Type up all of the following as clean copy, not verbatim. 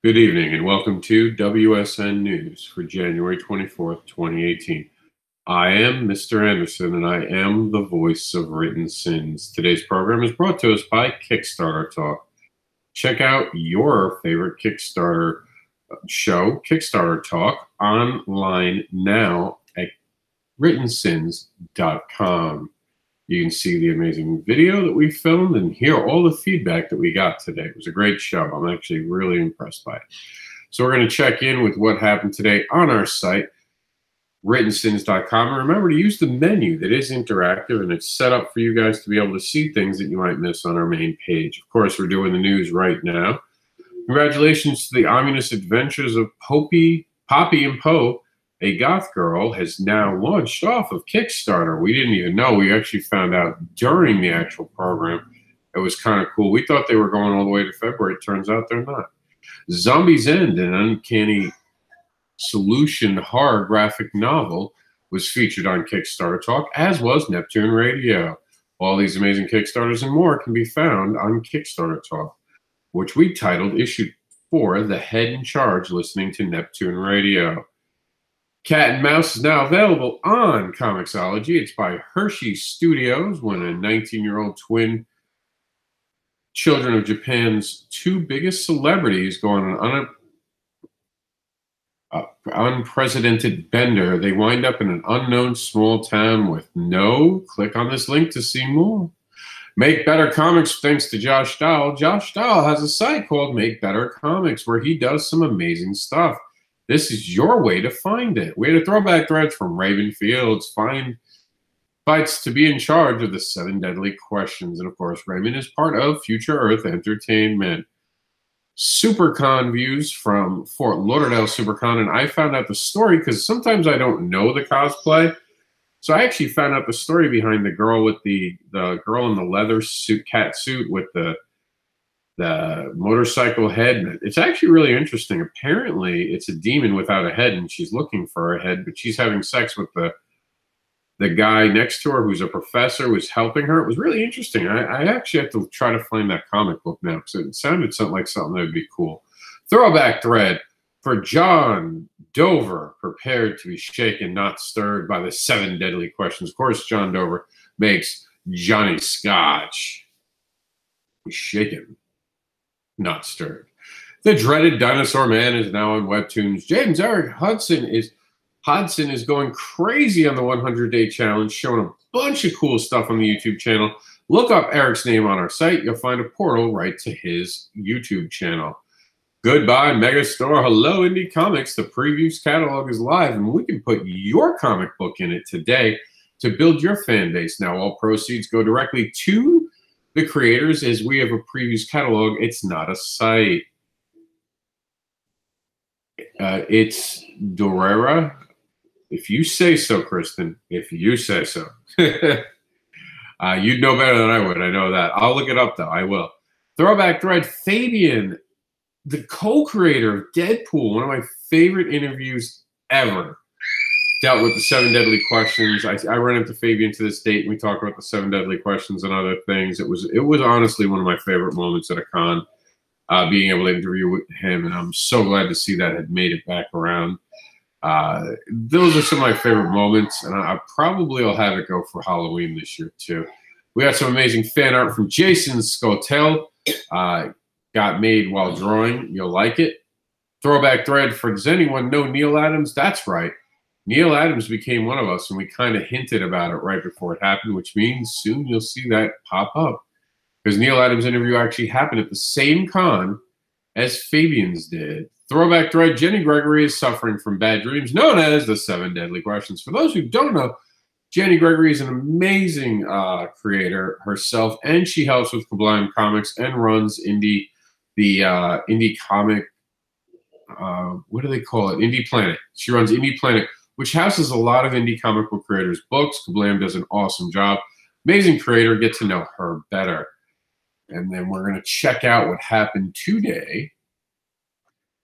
Good evening and welcome to WSN News for January 24th, 2018. I am Mr. Anderson and I am the voice of WrittenSiNs. Today's program is brought to us by Kickstarter Talk. Check out your favorite Kickstarter show, Kickstarter Talk, online now at WrittenSiNs.com. You can see the amazing video that we filmed and hear all the feedback that we got today. It was a great show. I'm actually really impressed by it. So we're going to check in with what happened today on our site, WrittenSiNs.com. And remember to use the menu that is interactive and it's set up for you guys to be able to see things that you might miss on our main page. Of course, we're doing the news right now. Congratulations to the ominous adventures of Poppy and Poe. A goth girl has now launched off of Kickstarter. We didn't even know. We actually found out during the actual program. It was kind of cool. We thought they were going all the way to February. It turns out they're not. Zombies End, an uncanny solution horror graphic novel, was featured on Kickstarter Talk, as was Neptune Radio. All these amazing Kickstarters and more can be found on Kickstarter Talk, which we titled Issue 4, The Head in Charge, Listening to Neptune Radio. Cat and Mouse is now available on Comixology. It's by Hershey Studios, when a 19-year-old twin children of Japan's two biggest celebrities go on an unprecedented bender. They wind up in an unknown small town with no... Click on this link to see more. Make Better Comics, thanks to Josh Dahl. Josh Dahl has a site called Make Better Comics where he does some amazing stuff. This is your way to find it. We had a throwback threads from Raven Fields, fights to be in charge of the 7 deadly questions. And of course, Raymond is part of Future Earth Entertainment. SuperCon views from Fort Lauderdale SuperCon. And I found out the story because sometimes I don't know the cosplay. So I actually found out the story behind the girl with the girl in the leather suit, cat suit with the motorcycle head. It's actually really interesting. Apparently, it's a demon without a head, and she's looking for a head, but she's having sex with the guy next to her who's a professor who's helping her. It was really interesting. I actually have to try to find that comic book now because it sounded like something that would be cool. Throwback thread for John Dover, prepared to be shaken, not stirred by the 7 deadly questions. Of course, John Dover makes Johnny Scotch. He's shaken, not stirred. The dreaded Dinosaur Man is now on Webtoons. James Eric Hodson is going crazy on the 100-day challenge, showing a bunch of cool stuff on the YouTube channel. Look up Eric's name on our site. You'll find a portal right to his YouTube channel. Goodbye, Megastore. Hello, Indie Comics. The previews catalog is live, and we can put your comic book in it today to build your fan base. Now, all proceeds go directly to the creators, as we have a previews catalog. It's not a site. It's Dorera. If you say so, Kristen. If you say so. You'd know better than I would. I know that. I'll look it up, though. I will. Throwback thread. Fabian, the co-creator of Deadpool, one of my favorite interviews ever, dealt with the 7 deadly questions. I run into Fabian to this date, and we talk about the 7 deadly questions and other things. It was honestly one of my favorite moments at a con, being able to interview with him, and I'm so glad to see that had made it back around. Those are some of my favorite moments, and I probably will have it go for Halloween this year too. We got some amazing fan art from Jason Scotel. Got made while drawing. You'll like it. Throwback thread for, does anyone know Neil Adams? That's right. Neil Adams became one of us, and we kind of hinted about it right before it happened, which means soon you'll see that pop up. Because Neil Adams' interview actually happened at the same con as Fabian's did. Throwback thread, Jenny Gregory is suffering from bad dreams, known as the 7 deadly questions. For those who don't know, Jenny Gregory is an amazing creator herself, and she helps with Sublime Comics and runs indie comic, what do they call it? Indie Planet. She runs Indie Planet, which houses a lot of indie comic book creators' books. Kablam does an awesome job. Amazing creator. Get to know her better. And then we're going to check out what happened today.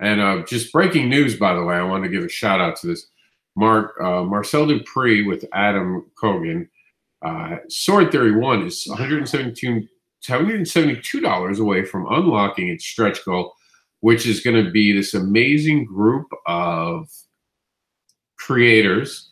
And just breaking news, by the way, I want to give a shout out to this. Marcel Dupree with Adam Kogan. Sword Theory 1 is $172 away from unlocking its stretch goal. which is going to be this amazing group of creators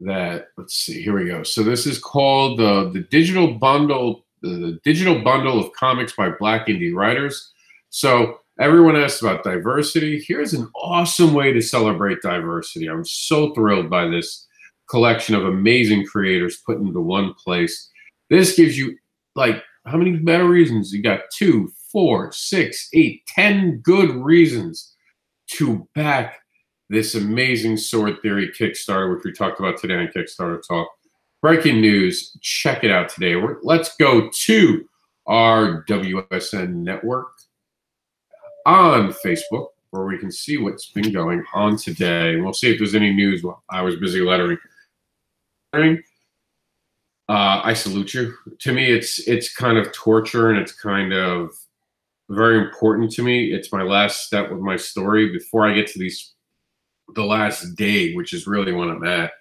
that, let's see, here we go. So this is called the digital bundle of comics by Black indie writers. So everyone asks about diversity. Here's an awesome way to celebrate diversity. I'm so thrilled by this collection of amazing creators put into one place. This gives you, like, how many better reasons? You got 2, 4, 6, 8, 10 good reasons to back this amazing Sword Theory Kickstarter, which we talked about today on Kickstarter Talk. Breaking news, check it out today. Let's go to our WSN network on Facebook, where we can see what's been going on today. We'll see if there's any news while I was busy lettering. I salute you. To me, it's kind of torture, and it's kind of very important to me. It's my last step with my story before I get to the last day, which is really when I'm at,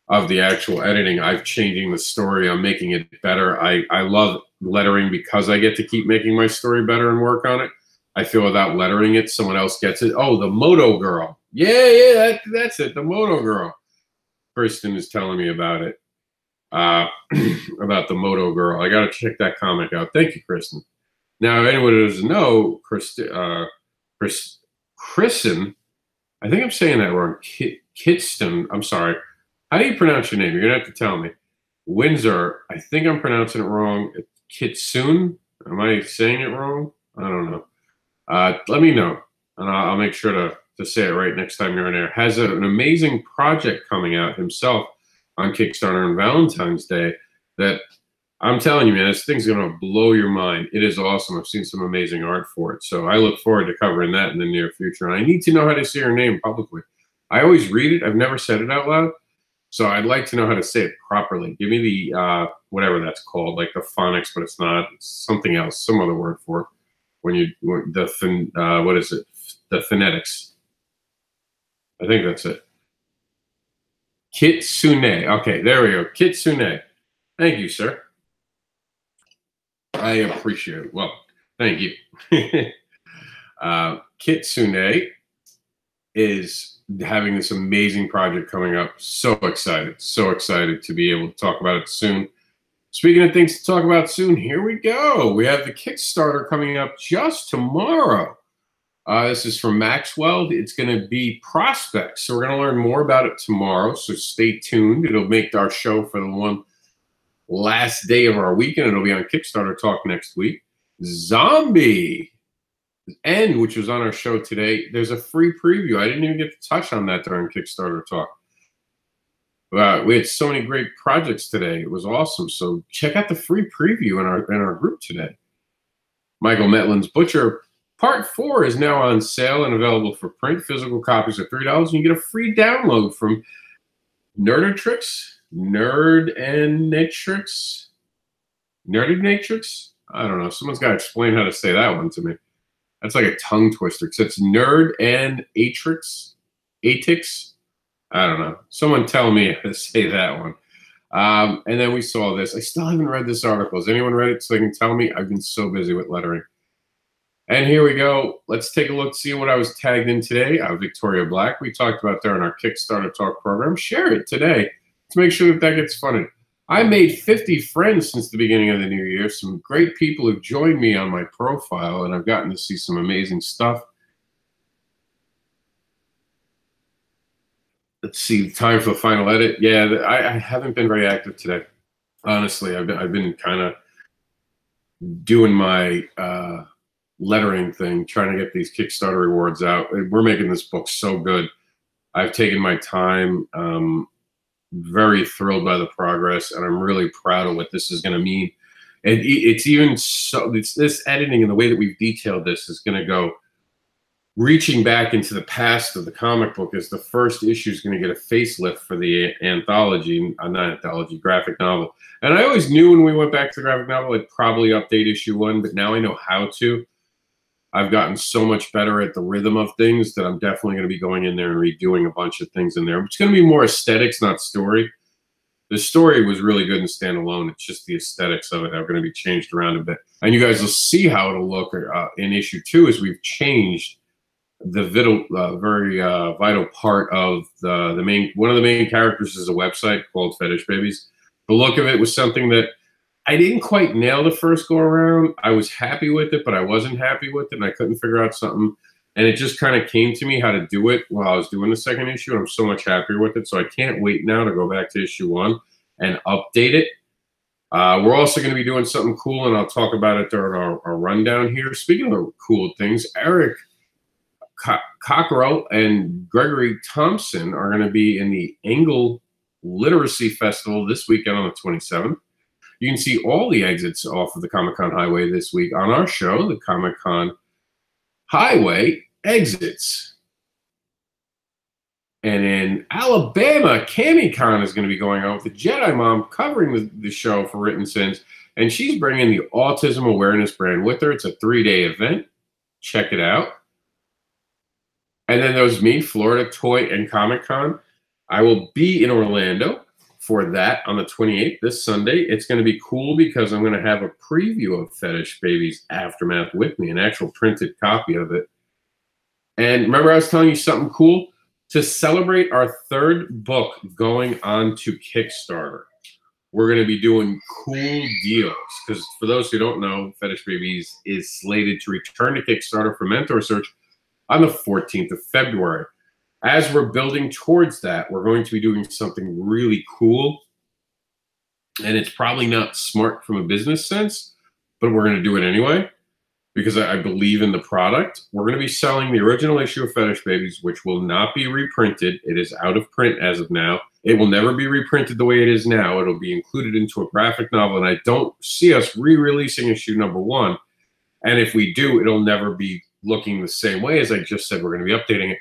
of the actual editing. I'm changing the story. I'm making it better. I love lettering because I get to keep making my story better and work on it. I feel without lettering it, someone else gets it. Oh, the Moto Girl. Yeah, that's it. The Moto Girl. Kristen is telling me about it. About the Moto Girl. I got to check that comic out. Thank you, Kristen. Now, if anyone who doesn't know, Kristen, I think I'm saying that wrong. Kitston. I'm sorry. How do you pronounce your name? You're going to have to tell me. Windsor. I think I'm pronouncing it wrong. Kitsoon. Am I saying it wrong? I don't know. Let me know, and I'll make sure to say it right next time you're on air. Has an amazing project coming out himself on Kickstarter on Valentine's Day that I'm telling you, man, this thing's going to blow your mind. It is awesome. I've seen some amazing art for it. So I look forward to covering that in the near future. And I need to know how to say her name publicly. I always read it. I've never said it out loud. So I'd like to know how to say it properly. Give me the, whatever that's called, like the phonics, but it's not. It's something else, some other word for it. What is it? The phonetics. I think that's it. Kitsune. Okay, there we go. Kitsune. Thank you, sir. I appreciate it. Well, thank you. Kitsune is having this amazing project coming up. So excited to be able to talk about it soon. Speaking of things to talk about soon, here we go. We have the Kickstarter coming up just tomorrow. This is from Maxwell. It's going to be prospects. So we're going to learn more about it tomorrow. So stay tuned. It'll make our show for the one last day of our weekend. It'll be on Kickstarter Talk next week. Zombie End, which was on our show today. There's a free preview. I didn't even get to touch on that during Kickstarter Talk. We had so many great projects today. It was awesome. So check out the free preview in our group today. Michael Metlin's Butcher Part 4 is now on sale and available for print. Physical copies are $3, and you get a free download from Nerdatrix. Nerdinatrix? I don't know. Someone's got to explain how to say that one to me. That's like a tongue twister. So it's Nerd-and-Atrix? Atix? I don't know. Someone tell me how to say that one. And then we saw this. I still haven't read this article. Has anyone read it so they can tell me? I've been so busy with lettering. And here we go. Let's take a look, see what I was tagged in today. Victoria Black. We talked about there in our Kickstarter Talk program. Share it today to make sure that gets funded. I made 50 friends since the beginning of the new year. Some great people have joined me on my profile, and I've gotten to see some amazing stuff. Let's see, time for the final edit. Yeah, I haven't been very active today. Honestly, I've been kind of doing my lettering thing, trying to get these Kickstarter rewards out. We're making this book so good. I've taken my time. Very thrilled by the progress, and I'm really proud of what this is going to mean. And it's even so, this editing and the way that we've detailed this is going to go reaching back into the past of the comic book. As the first issue is going to get a facelift for the anthology, not anthology, graphic novel. And I always knew when we went back to the graphic novel, I'd probably update issue 1, but now I know how to. I've gotten so much better at the rhythm of things that I'm definitely going to be going in there and redoing a bunch of things in there. It's going to be more aesthetics, not story. The story was really good and standalone. It's just the aesthetics of it are going to be changed around a bit. And you guys will see how it'll look in issue 2 as we've changed the very vital part of the main. One of the main characters is a website called Fetish Babies. The look of it was something that I didn't quite nail the first go around. I was happy with it, but I wasn't happy with it, and I couldn't figure out something. And it just kind of came to me how to do it while I was doing the second issue, and I'm so much happier with it. So I can't wait now to go back to issue 1 and update it. We're also going to be doing something cool, and I'll talk about it during our rundown here. Speaking of cool things, Eric Cockrell and Gregory Thompson are going to be in the Angle Literacy Festival this weekend on the 27th. You can see all the exits off of the Comic-Con Highway this week on our show, the Comic-Con Highway Exits. And in Alabama, CamiCon is going to be going on with the Jedi Mom covering the show for WrittenSiNs, and she's bringing the Autism Awareness brand with her. It's a 3-day event. Check it out. And then there's me, Florida Toy and Comic-Con. I will be in Orlando for that on the 28th, this Sunday. It's going to be cool because I'm going to have a preview of Fetish Babies Aftermath with me, an actual printed copy of it. And remember I was telling you something cool? To celebrate our 3rd book going on to Kickstarter, we're going to be doing cool deals. Because for those who don't know, Fetish Babies is slated to return to Kickstarter for Mentor Search on the 14th of February. As we're building towards that, we're going to be doing something really cool. And it's probably not smart from a business sense, but we're going to do it anyway because I believe in the product. We're going to be selling the original issue of Fetish Babies, which will not be reprinted. It is out of print as of now. It will never be reprinted the way it is now. It'll be included into a graphic novel, and I don't see us re-releasing issue number 1. And if we do, it'll never be looking the same way. As I just said, we're going to be updating it.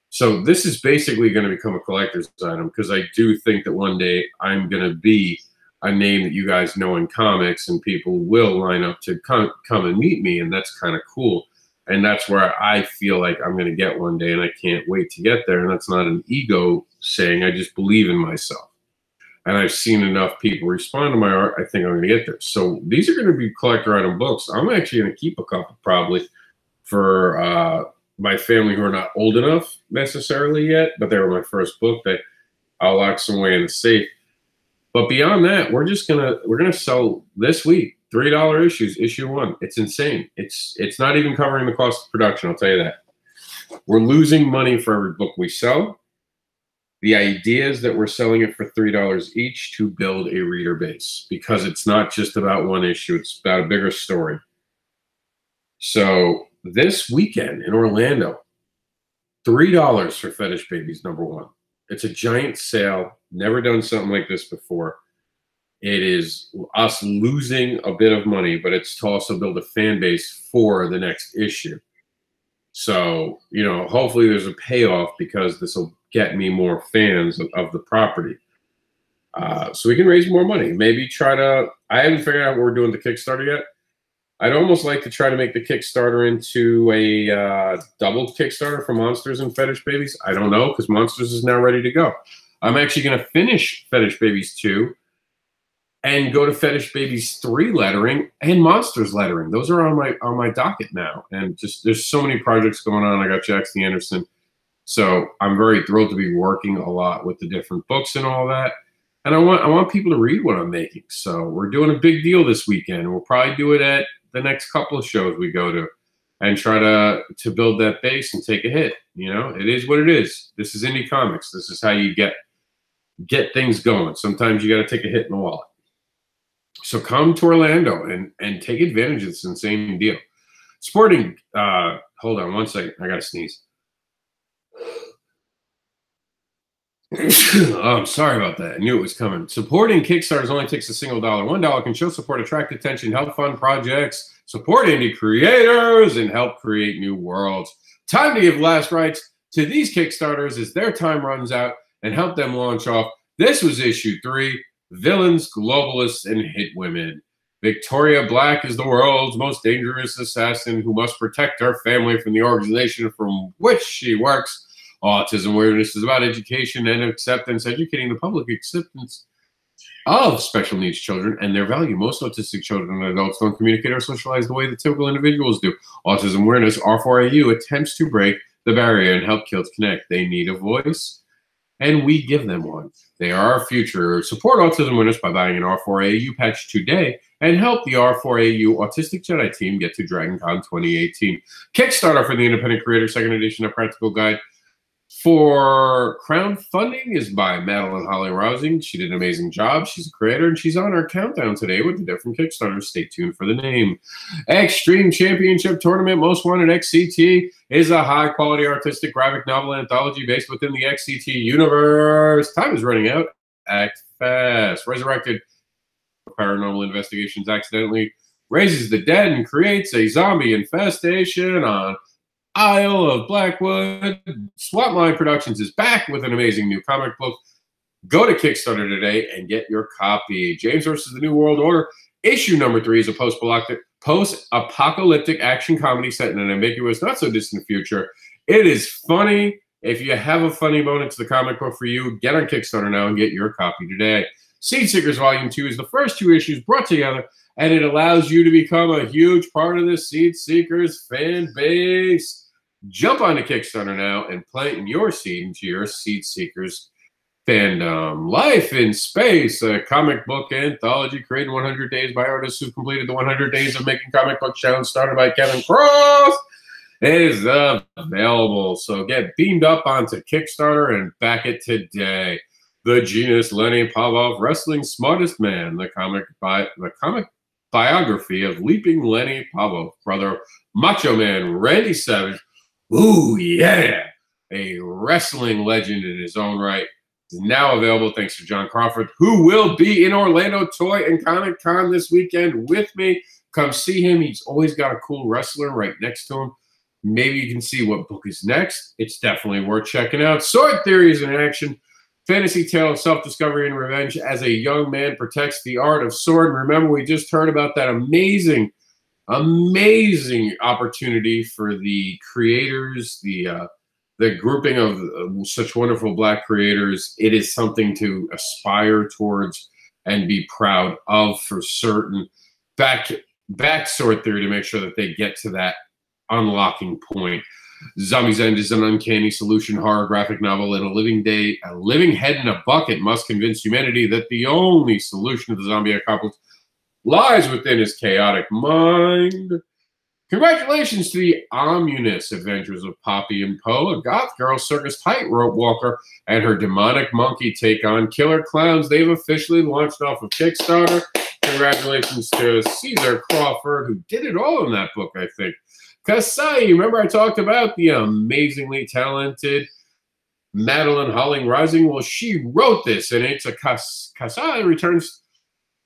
So this is basically going to become a collector's item because I do think that one day I'm going to be a name that you guys know in comics and people will line up to come and meet me, and that's kind of cool. And that's where I feel like I'm going to get one day, and I can't wait to get there. And that's not an ego saying. I just believe in myself. And I've seen enough people respond to my art. I think I'm going to get there. So these are going to be collector item books. I'm actually going to keep a couple probably for my family who are not old enough necessarily yet, but they were my first book that I'll lock some away in the safe. But beyond that, we're gonna sell this week $3 issues, issue 1. It's insane. It's not even covering the cost of production, I'll tell you that. We're losing money for every book we sell. The idea is that we're selling it for $3 each to build a reader base because it's not just about one issue, it's about a bigger story. So this weekend in Orlando, $3 for Fetish Babies number 1. It's a giant sale. Never done something like this before. It is us losing a bit of money, but it's to also build a fan base for the next issue. So, you know, hopefully there's a payoff because this will get me more fans of the property. So we can raise more money. Maybe try to, I haven't figured out what we're doing the Kickstarter yet. I'd almost like to try to make the Kickstarter into a double Kickstarter for Monsters and Fetish Babies. I don't know, because Monsters is now ready to go. I'm actually going to finish Fetish Babies 2 and go to Fetish Babies 3 lettering and Monsters lettering. Those are on my docket now. And just there's so many projects going on. I got Jackson Anderson. So I'm very thrilled to be working a lot with the different books and all that. And I want people to read what I'm making. So we're doing a big deal this weekend. We'll probably do it at the next couple of shows we go to and try to build that base and take a hit. You know, it is what it is. This is indie comics. This is how you get things going. Sometimes you got to take a hit in the wallet. So come to Orlando and take advantage of this insane deal. Supporting, hold on one second. I got to sneeze. Oh, I'm sorry about that. I knew it was coming. Supporting Kickstarters only takes a single dollar. $1 can show support, attract attention, help fund projects, support indie creators, and help create new worlds. Time to give last rites to these Kickstarters as their time runs out and help them launch off. This was issue 3, Villains, Globalists, and Hit Women. Victoria Black is the world's most dangerous assassin who must protect her family from the organization from which she works. Autism awareness is about education and acceptance, educating the public acceptance of special needs children and their value. Most autistic children and adults don't communicate or socialize the way that typical individuals do. Autism Awareness, R4AU, attempts to break the barrier and help kids connect. They need a voice, and we give them one. They are our future. Support Autism Winners by buying an R4AU patch today and help the R4AU Autistic Jedi team get to DragonCon 2018. Kickstarter for the Independent Creator, second edition, a practical guide for crowdfunding is by Madeline Holly Rousing. She did an amazing job. She's a creator, and she's on our countdown today with the different Kickstarters. Stay tuned for the name. Extreme Championship Tournament Most Wanted XCT is a high-quality artistic graphic novel anthology based within the XCT universe. Time is running out. Act fast. Resurrected paranormal investigations accidentally raises the dead and creates a zombie infestation on Isle of Blackwood. Swapline Productions is back with an amazing new comic book. Go to Kickstarter today and get your copy. James vs. the New World Order, issue number 3 is a post-apocalyptic action comedy set in an ambiguous, not-so-distant future. It is funny. If you have a funny bone, it's the comic book for you. Get on Kickstarter now and get your copy today. Seed Seekers Volume 2 is the first 2 issues brought together, and it allows you to become a huge part of the Seed Seekers fan base. Jump onto Kickstarter now and plant your seed into your Seed Seekers fandom. Life in Space, a comic book anthology created in 100 days by artists who completed the 100 Days of Making Comic Book Challenge started by Kevin Cross, is available. So get beamed up onto Kickstarter and back it today. The Genius Lenny Pavlov, Wrestling's Smartest Man, the comic biography of Leaping Lenny Pavlov, brother Macho Man Randy Savage. Ooh, yeah. A wrestling legend in his own right is now available thanks to John Crawford, who will be in Orlando Toy and Comic Con this weekend with me. Come see him. He's always got a cool wrestler right next to him. Maybe you can see what book is next. It's definitely worth checking out. Sword Theory is in action. Fantasy tale of self-discovery and revenge as a young man protects the art of sword. Remember, we just heard about that amazing opportunity for the creators, the grouping of such wonderful Black creators. It is something to aspire towards and be proud of for certain. Back Sword Theory to make sure that they get to that unlocking point. Zombie's End is an uncanny solution horror graphic novel, and a living head in a bucket must convince humanity that the only solution to the zombie apocalypse lies within his chaotic mind. Congratulations to the ominous adventures of Poppy and Poe, a goth girl circus tightrope walker, and her demonic monkey take on killer clowns. They've officially launched off of Kickstarter. Congratulations to Caesar Crawford, who did it all in that book, I think. Kasai, remember I talked about the amazingly talented Madeline Holling Rising? Well, she wrote this, and it's a Kasai returns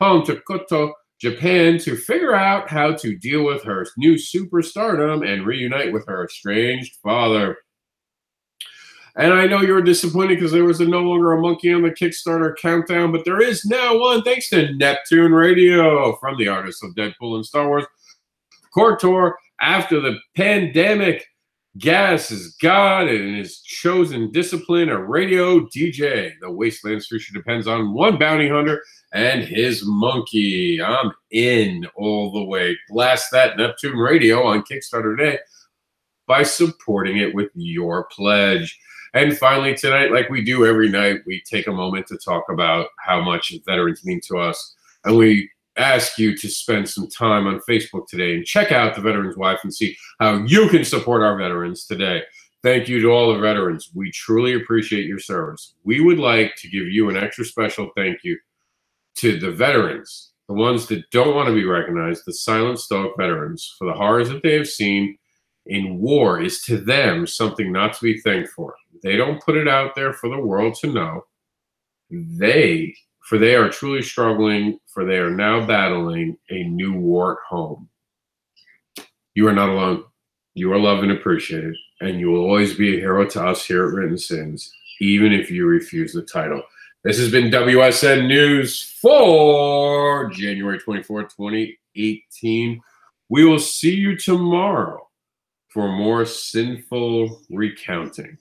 home to Koto, Japan, to figure out how to deal with her new superstardom and reunite with her estranged father. And I know you're disappointed because there was no longer a monkey on the Kickstarter countdown, but there is now one thanks to Neptune Radio from the artists of Deadpool and Star Wars. KOTOR, after the pandemic, Gas is God and his chosen discipline, a radio DJ. The Wasteland's future depends on one bounty hunter and his monkey. I'm in all the way. Blast that Neptune Radio on Kickstarter today by supporting it with your pledge. And finally, tonight, like we do every night, we take a moment to talk about how much veterans mean to us. And we ask you to spend some time on Facebook today and check out the Veterans Wife and see how you can support our veterans today. Thank you to all the veterans. We truly appreciate your service. We would like to give you an extra special thank you to the veterans, the ones that don't want to be recognized, the silent stoic veterans, for the horrors that they have seen in war is to them something not to be thanked for. They don't put it out there for the world to know. They are truly struggling, for they are now battling a new war at home. You are not alone. You are loved and appreciated, and you will always be a hero to us here at WrittenSiNs, even if you refuse the title. This has been WSN News for January 24, 2018. We will see you tomorrow for more sinful recounting.